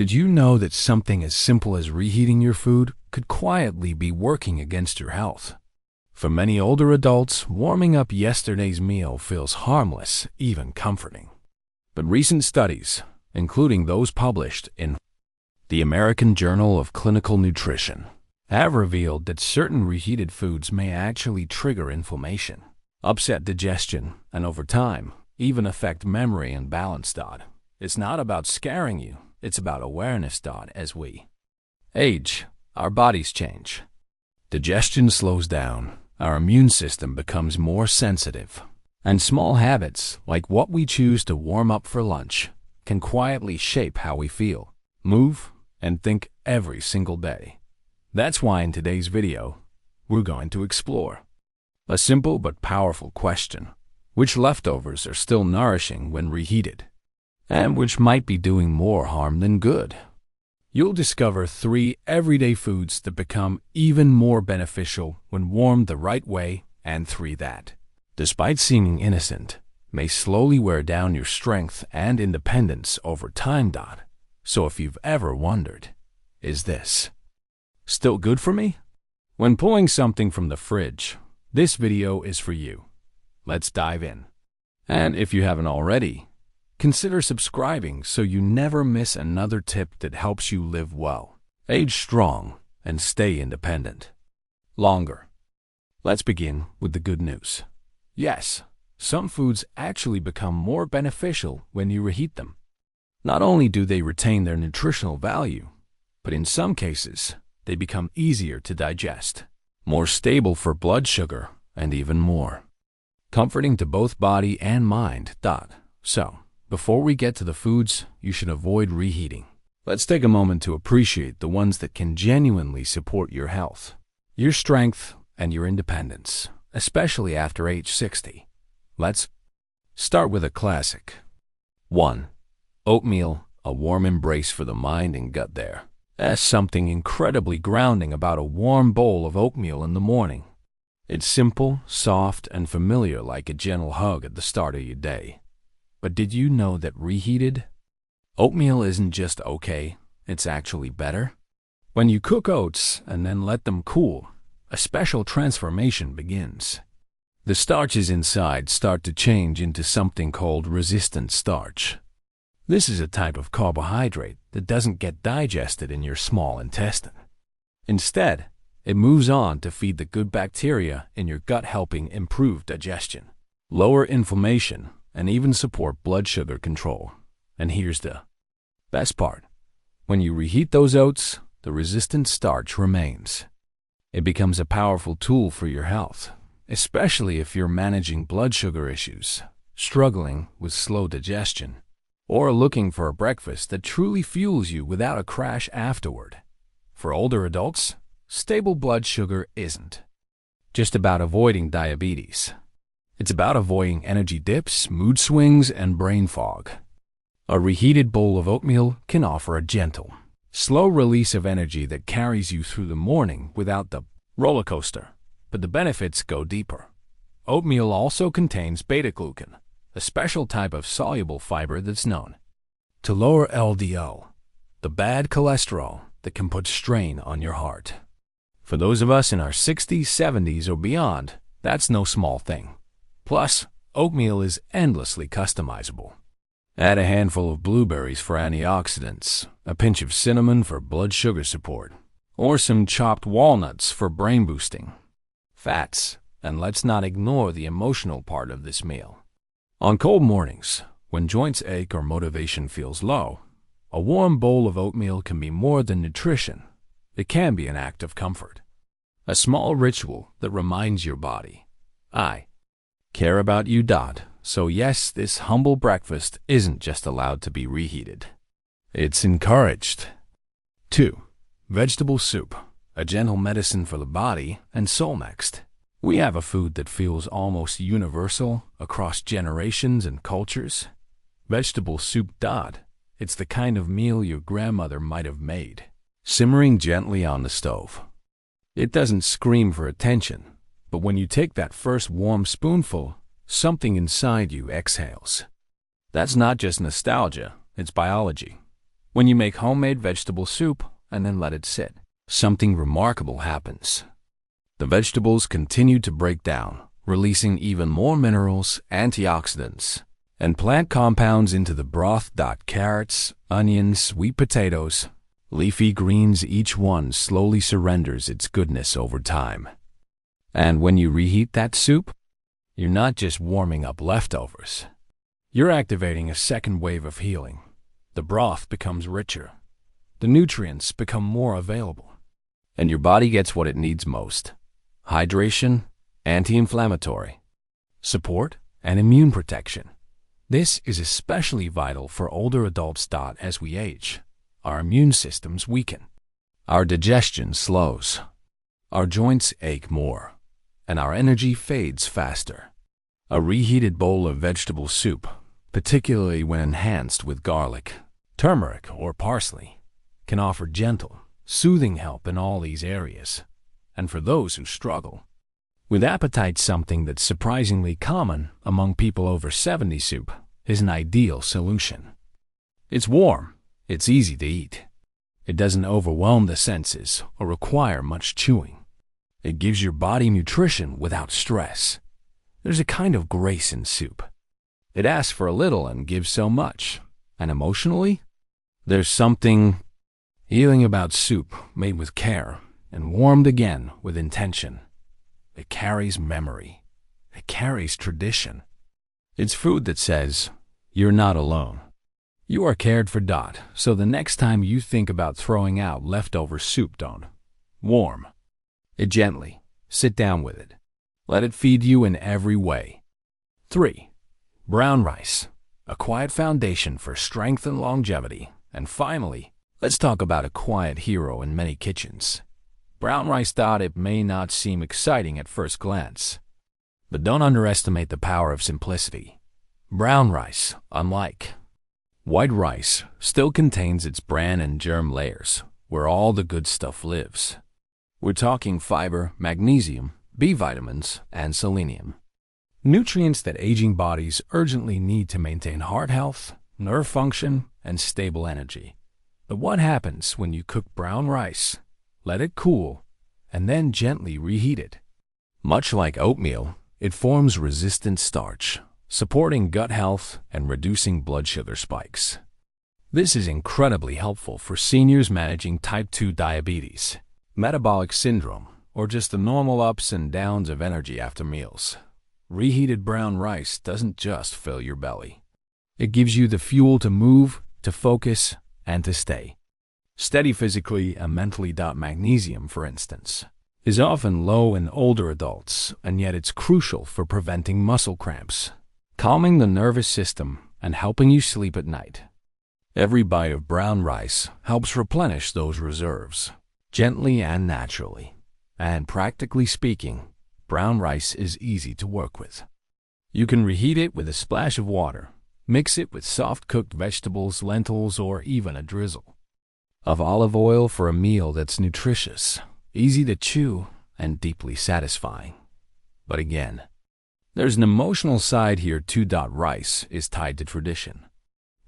Did you know that something as simple as reheating your food could quietly be working against your health? For many older adults, warming up yesterday's meal feels harmless, even comforting. But recent studies, including those published in the American Journal of Clinical Nutrition, have revealed that certain reheated foods may actually trigger inflammation, upset digestion, and over time, even affect memory and balance. It's not about scaring you, it's about awareness. As we age, our bodies change. Digestion slows down, our immune system becomes more sensitive, and small habits, like what we choose to warm up for lunch, can quietly shape how we feel, move, and think every single day. That's why in today's video, we're going to explore a simple but powerful question: which leftovers are still nourishing when reheated, and which might be doing more harm than good? You'll discover 3 everyday foods that become even more beneficial when warmed the right way, and 3 that, despite seeming innocent, may slowly wear down your strength and independence over time. So if you've ever wondered, is this still good for me? When pulling something from the fridge, this video is for you. Let's dive in. And if you haven't already, consider subscribing so you never miss another tip that helps you live well, age strong, and stay independent longer. Let's begin with the good news. Yes, some foods actually become more beneficial when you reheat them. Not only do they retain their nutritional value, but in some cases, they become easier to digest, more stable for blood sugar, and even more comforting to both body and mind. So, before we get to the foods you should avoid reheating, let's take a moment to appreciate the ones that can genuinely support your health, your strength, and your independence, especially after age 60. Let's start with a classic. 1. Oatmeal, a warm embrace for the mind and gut. There's something incredibly grounding about a warm bowl of oatmeal in the morning. It's simple, soft, and familiar, like a gentle hug at the start of your day. But did you know that reheated oatmeal isn't just okay, it's actually better? When you cook oats and then let them cool, a special transformation begins. The starches inside start to change into something called resistant starch. This is a type of carbohydrate that doesn't get digested in your small intestine. Instead, it moves on to feed the good bacteria in your gut, helping improve digestion, lower inflammation, and even support blood sugar control. And here's the best part. When you reheat those oats, the resistant starch remains. It becomes a powerful tool for your health, especially if you're managing blood sugar issues, struggling with slow digestion, or looking for a breakfast that truly fuels you without a crash afterward. For older adults, stable blood sugar isn't just about avoiding diabetes. It's about avoiding energy dips, mood swings, and brain fog. A reheated bowl of oatmeal can offer a gentle, slow release of energy that carries you through the morning without the roller coaster. But the benefits go deeper. Oatmeal also contains beta-glucan, a special type of soluble fiber that's known to lower LDL, the bad cholesterol that can put strain on your heart. For those of us in our 60s, 70s, or beyond, that's no small thing. Plus, oatmeal is endlessly customizable. Add a handful of blueberries for antioxidants, a pinch of cinnamon for blood sugar support, or some chopped walnuts for brain boosting. Fats, and let's not ignore the emotional part of this meal. On cold mornings, when joints ache or motivation feels low, a warm bowl of oatmeal can be more than nutrition. It can be an act of comfort, a small ritual that reminds your body, I care about you. So yes, this humble breakfast isn't just allowed to be reheated. It's encouraged. 2. Vegetable soup, a gentle medicine for the body and soul. Next, we have a food that feels almost universal across generations and cultures. Vegetable soup. It's the kind of meal your grandmother might have made, simmering gently on the stove. It doesn't scream for attention, but when you take that first warm spoonful, something inside you exhales. That's not just nostalgia, it's biology. When you make homemade vegetable soup and then let it sit, something remarkable happens. The vegetables continue to break down, releasing even more minerals, antioxidants, and plant compounds into the broth. Carrots, onions, sweet potatoes, leafy greens, each one slowly surrenders its goodness over time. And when you reheat that soup, you're not just warming up leftovers. You're activating a second wave of healing. The broth becomes richer. The nutrients become more available. And your body gets what it needs most: hydration, anti-inflammatory, support, and immune protection. This is especially vital for older adults. As we age, our immune systems weaken, our digestion slows, our joints ache more, and our energy fades faster. A reheated bowl of vegetable soup, particularly when enhanced with garlic, turmeric, or parsley, can offer gentle, soothing help in all these areas. And for those who struggle with appetite, something that's surprisingly common among people over 70, soup is an ideal solution. It's warm, it's easy to eat, it doesn't overwhelm the senses or require much chewing. It gives your body nutrition without stress. There's a kind of grace in soup. It asks for a little and gives so much. And emotionally, there's something healing about soup made with care and warmed again with intention. It carries memory. It carries tradition. It's food that says, you're not alone. You are cared for. So the next time you think about throwing out leftover soup, don't warm it gently. Sit down with it. Let it feed you in every way. 3. Brown rice, a quiet foundation for strength and longevity. And finally, let's talk about a quiet hero in many kitchens: brown rice. It may not seem exciting at first glance, but don't underestimate the power of simplicity. Brown rice, unlike white rice, still contains its bran and germ layers, where all the good stuff lives. We're talking fiber, magnesium, B vitamins, and selenium. Nutrients that aging bodies urgently need to maintain heart health, nerve function, and stable energy. But what happens when you cook brown rice, let it cool, and then gently reheat it? Much like oatmeal, it forms resistant starch, supporting gut health and reducing blood sugar spikes. This is incredibly helpful for seniors managing type 2 diabetes, metabolic syndrome, or just the normal ups and downs of energy after meals. Reheated brown rice doesn't just fill your belly. It gives you the fuel to move, to focus, and to stay steady physically and mentally. Magnesium, for instance, is often low in older adults, and yet it's crucial for preventing muscle cramps, calming the nervous system, and helping you sleep at night. Every bite of brown rice helps replenish those reserves, gently and naturally. And practically speaking, brown rice is easy to work with. You can reheat it with a splash of water, mix it with soft-cooked vegetables, lentils, or even a drizzle of olive oil for a meal that's nutritious, easy to chew, and deeply satisfying. But again, there's an emotional side here too. Rice is tied to tradition,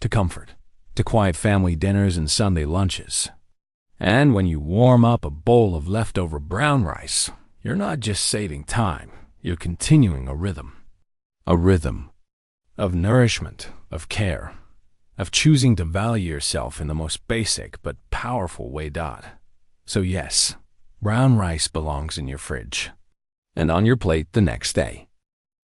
to comfort, to quiet family dinners and Sunday lunches. And when you warm up a bowl of leftover brown rice, you're not just saving time, you're continuing a rhythm of nourishment, of care, of choosing to value yourself in the most basic but powerful way. So yes, brown rice belongs in your fridge and on your plate the next day.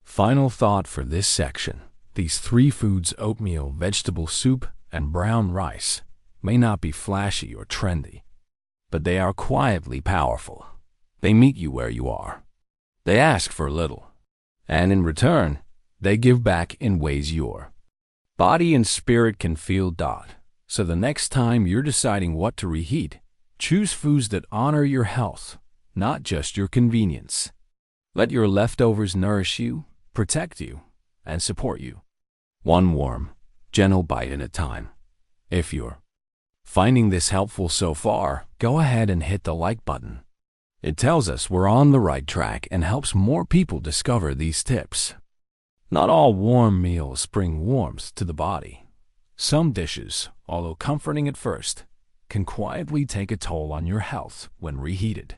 Final thought for this section: these 3 foods, oatmeal, vegetable soup, and brown rice, may not be flashy or trendy, but they are quietly powerful. They meet you where you are. They ask for little, and in return, they give back in ways your body and spirit can feel. So the next time you're deciding what to reheat, choose foods that honor your health, not just your convenience. Let your leftovers nourish you, protect you, and support you, one warm, gentle bite at a time. If you're finding this helpful so far, go ahead and hit the like button. It tells us we're on the right track and helps more people discover these tips. Not all warm meals bring warmth to the body. Some dishes although comforting at first, can quietly take a toll on your health when reheated,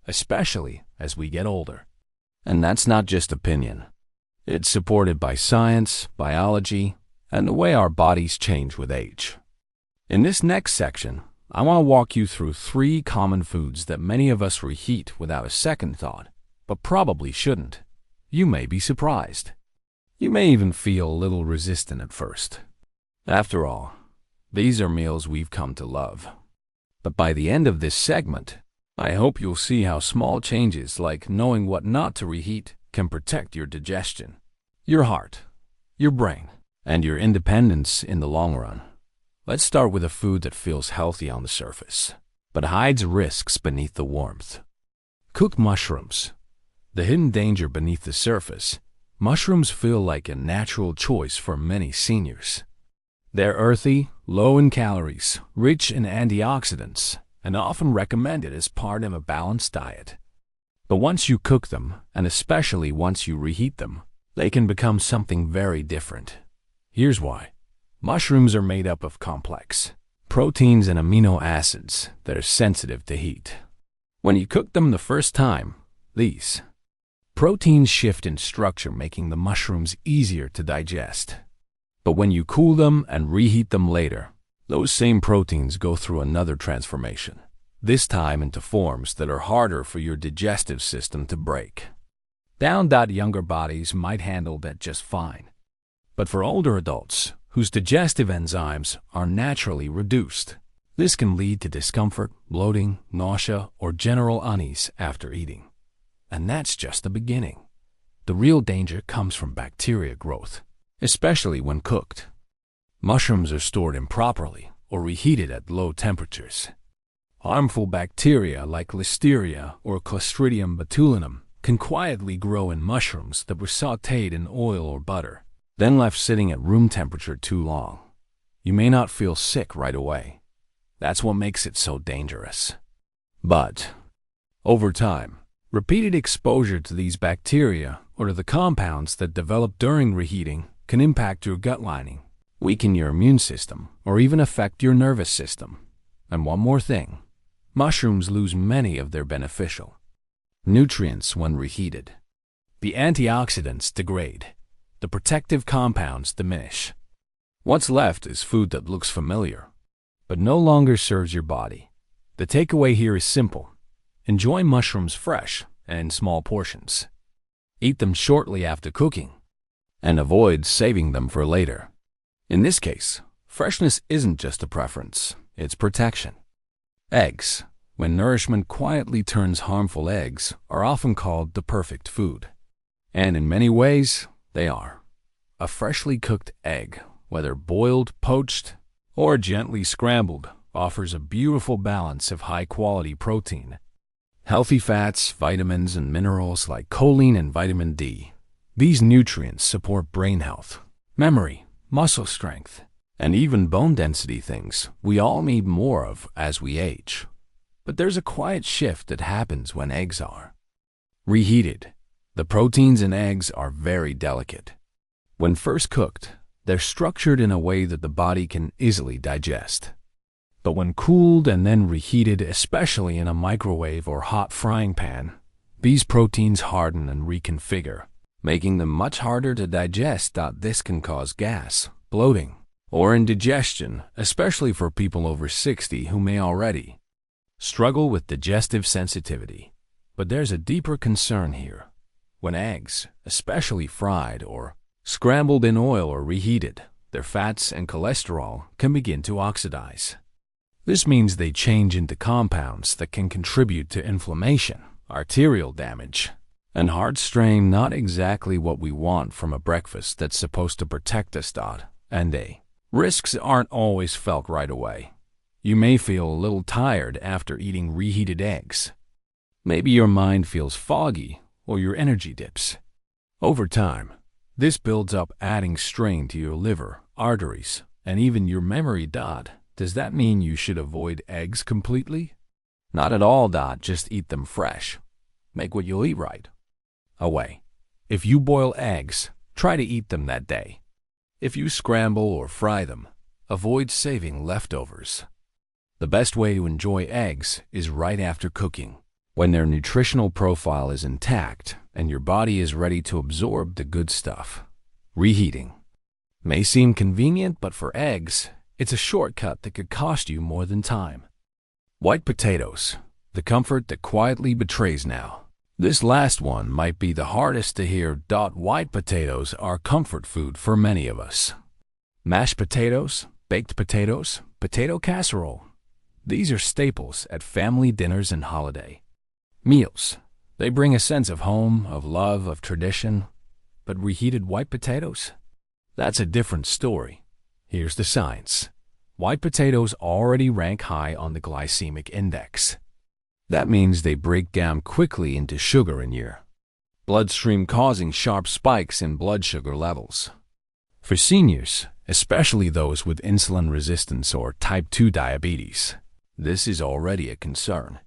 especially as we get older. And that's not just opinion. It's supported by science, biology, and the way our bodies change with age. In this next section, I want to walk you through 3 common foods that many of us reheat without a second thought, but probably shouldn't. You may be surprised. You may even feel a little resistant at first. After all, these are meals we've come to love. But by the end of this segment, I hope you'll see how small changes like knowing what not to reheat can protect your digestion, your heart, your brain, and your independence in the long run. Let's start with a food that feels healthy on the surface, but hides risks beneath the warmth. Cooked mushrooms. The hidden danger beneath the surface, mushrooms feel like a natural choice for many seniors. They're earthy, low in calories, rich in antioxidants, and often recommended as part of a balanced diet. But once you cook them, and especially once you reheat them, they can become something very different. Here's why. Mushrooms are made up of complex proteins and amino acids that are sensitive to heat. When you cook them the first time, these proteins shift in structure, making the mushrooms easier to digest. But when you cool them and reheat them later, those same proteins go through another transformation, this time into forms that are harder for your digestive system to break. Younger bodies might handle that just fine. But for older adults, whose digestive enzymes are naturally reduced, this can lead to discomfort, bloating, nausea, or general unease after eating. And that's just the beginning. The real danger comes from bacteria growth, especially when cooked. Mushrooms are stored improperly or reheated at low temperatures. Harmful bacteria like Listeria or Clostridium botulinum can quietly grow in mushrooms that were sautéed in oil or butter, then left sitting at room temperature too long. You may not feel sick right away. That's what makes it so dangerous. But over time, repeated exposure to these bacteria or to the compounds that develop during reheating can impact your gut lining, weaken your immune system, or even affect your nervous system. And one more thing, mushrooms lose many of their beneficial nutrients when reheated. The antioxidants degrade, the protective compounds diminish. What's left is food that looks familiar, but no longer serves your body. The takeaway here is simple. Enjoy mushrooms fresh and in small portions. Eat them shortly after cooking, and avoid saving them for later. In this case, freshness isn't just a preference, it's protection. Eggs, when nourishment quietly turns harmful eggs, are often called the perfect food. And in many ways, they are. A freshly cooked egg, whether boiled, poached, or gently scrambled, offers a beautiful balance of high-quality protein, healthy fats, vitamins, and minerals like choline and vitamin D. These nutrients support brain health, memory, muscle strength, and even bone density, things we all need more of as we age. But there's a quiet shift that happens when eggs are reheated. The proteins in eggs are very delicate. When first cooked, they're structured in a way that the body can easily digest. But when cooled and then reheated, especially in a microwave or hot frying pan, these proteins harden and reconfigure, making them much harder to digest. This can cause gas, bloating, or indigestion, especially for people over 60 who may already struggle with digestive sensitivity. But there's a deeper concern here. When eggs, especially fried or scrambled in oil or reheated, their fats and cholesterol can begin to oxidize. This means they change into compounds that can contribute to inflammation, arterial damage, and heart strain. Not exactly what we want from a breakfast that's supposed to protect us. And risks aren't always felt right away. You may feel a little tired after eating reheated eggs. Maybe your mind feels foggy or your energy dips. Over time, this builds up, adding strain to your liver, arteries, and even your memory. Does that mean you should avoid eggs completely? Not at all. Just eat them fresh. Make what you'll eat right away. If you boil eggs, try to eat them that day. If you scramble or fry them, Avoid saving leftovers. The best way to enjoy eggs is right after cooking, when their nutritional profile is intact and your body is ready to absorb the good stuff. Reheating may seem convenient, but for eggs, it's a shortcut that could cost you more than time. White potatoes, the comfort that quietly betrays now. This last one might be the hardest to hear. White potatoes are comfort food for many of us. Mashed potatoes, baked potatoes, potato casserole. These are staples at family dinners and holiday meals. They bring a sense of home, of love, of tradition. But reheated white potatoes? That's a different story. Here's the science. White potatoes already rank high on the glycemic index. That means they break down quickly into sugar in your bloodstream, causing sharp spikes in blood sugar levels. For seniors, especially those with insulin resistance or type 2 diabetes, this is already a concern.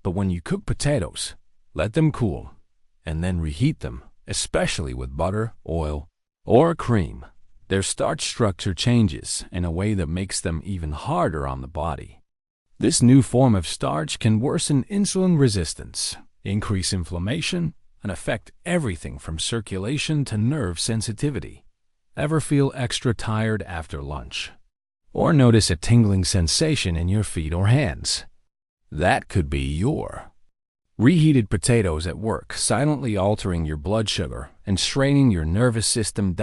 But when you cook potatoes, let them cool and then reheat them, especially with butter, oil, or cream. Their starch structure changes in a way that makes them even harder on the body. This new form of starch can worsen insulin resistance, increase inflammation, and affect everything from circulation to nerve sensitivity. Ever feel extra tired after lunch? Or notice a tingling sensation in your feet or hands? That could be your reheated potatoes at work, silently altering your blood sugar and straining your nervous system.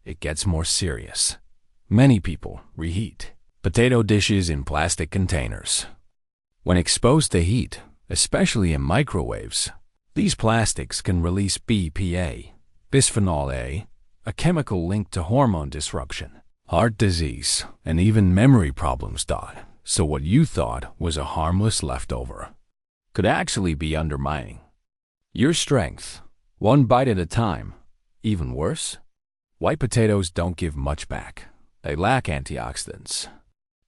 It gets more serious. Many people reheat potato dishes in plastic containers. When exposed to heat, especially in microwaves, these plastics can release BPA, bisphenol A, a chemical linked to hormone disruption, heart disease, and even memory problems. So what you thought was a harmless leftover could actually be undermining your strength, one bite at a time. Even worse, white potatoes don't give much back. They lack antioxidants.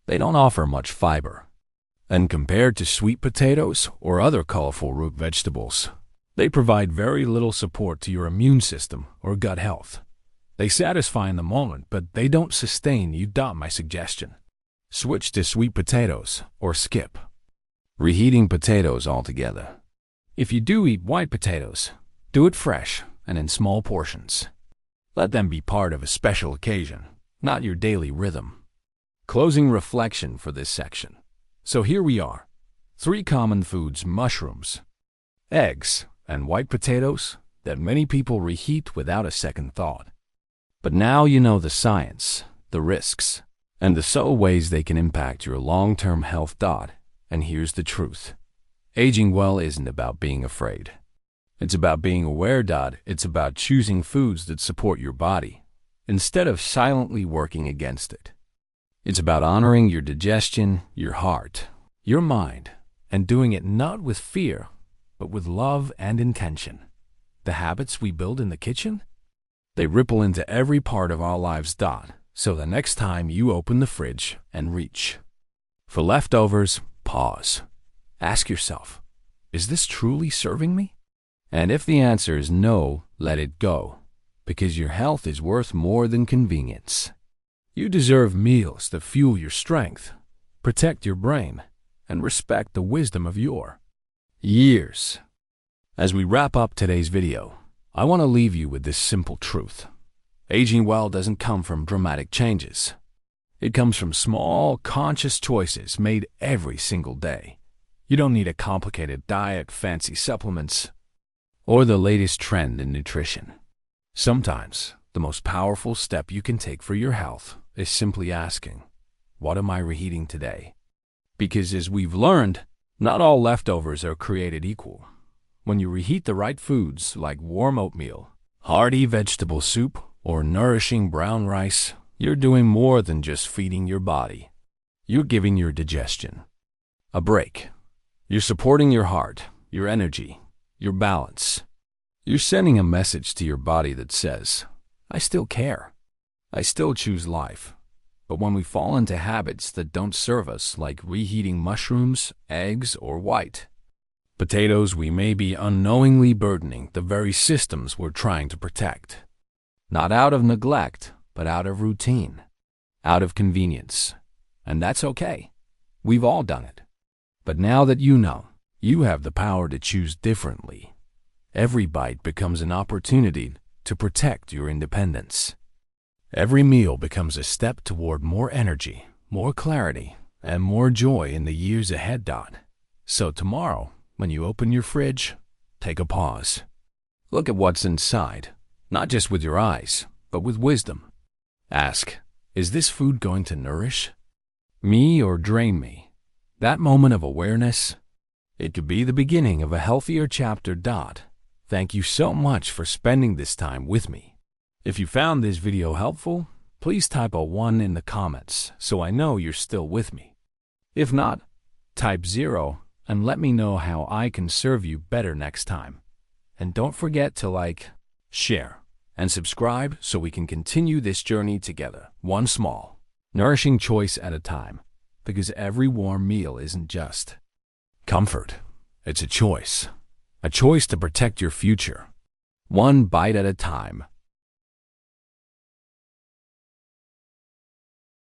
They don't offer much fiber. And compared to sweet potatoes or other colorful root vegetables, they provide very little support to your immune system or gut health. They satisfy in the moment, but they don't sustain you. My suggestion: switch to sweet potatoes or skip reheating potatoes altogether. If you do eat white potatoes, do it fresh and in small portions. Let them be part of a special occasion, not your daily rhythm. Closing reflection for this section. So here we are. 3 common foods: mushrooms, eggs, and white potatoes that many people reheat without a second thought. But now you know the science, the risks, and the subtle ways they can impact your long-term health. And here's the truth. Aging well isn't about being afraid. It's about being aware. It's about choosing foods that support your body instead of silently working against it. It's about honoring your digestion, your heart, your mind, and doing it not with fear, but with love and intention. The habits we build in the kitchen, they ripple into every part of our lives. So the next time you open the fridge and reach for leftovers, pause. Ask yourself, is this truly serving me? And if the answer is no, let it go, because your health is worth more than convenience. You deserve meals that fuel your strength, protect your brain, and respect the wisdom of your years. As we wrap up today's video, I want to leave you with this simple truth. Aging well doesn't come from dramatic changes. It comes from small, conscious choices made every single day. You don't need a complicated diet, fancy supplements, or the latest trend in nutrition. Sometimes, the most powerful step you can take for your health is simply asking, what am I reheating today? Because as we've learned, not all leftovers are created equal. When you reheat the right foods like warm oatmeal, hearty vegetable soup, or nourishing brown rice, you're doing more than just feeding your body. You're giving your digestion a break. You're supporting your heart, your energy, your balance. You're sending a message to your body that says, I still care. I still choose life. But when we fall into habits that don't serve us, like reheating mushrooms, eggs, or white potatoes, we may be unknowingly burdening the very systems we're trying to protect. Not out of neglect, but out of routine. out of convenience. And that's okay. We've all done it. But now that you know, you have the power to choose differently. Every bite becomes an opportunity to protect your independence. Every meal becomes a step toward more energy, more clarity, and more joy in the years ahead. So tomorrow, when you open your fridge, take a pause. Look at what's inside, not just with your eyes, but with wisdom. Ask, is this food going to nourish me or drain me? That moment of awareness, it could be the beginning of a healthier chapter. Thank you so much for spending this time with me. If you found this video helpful, please type a 1 in the comments so I know you're still with me. If not, type 0 and let me know how I can serve you better next time. And don't forget to like, share, and subscribe so we can continue this journey together, one small, nourishing choice at a time, because every warm meal isn't just comfort. It's a choice to protect your future, one bite at a time.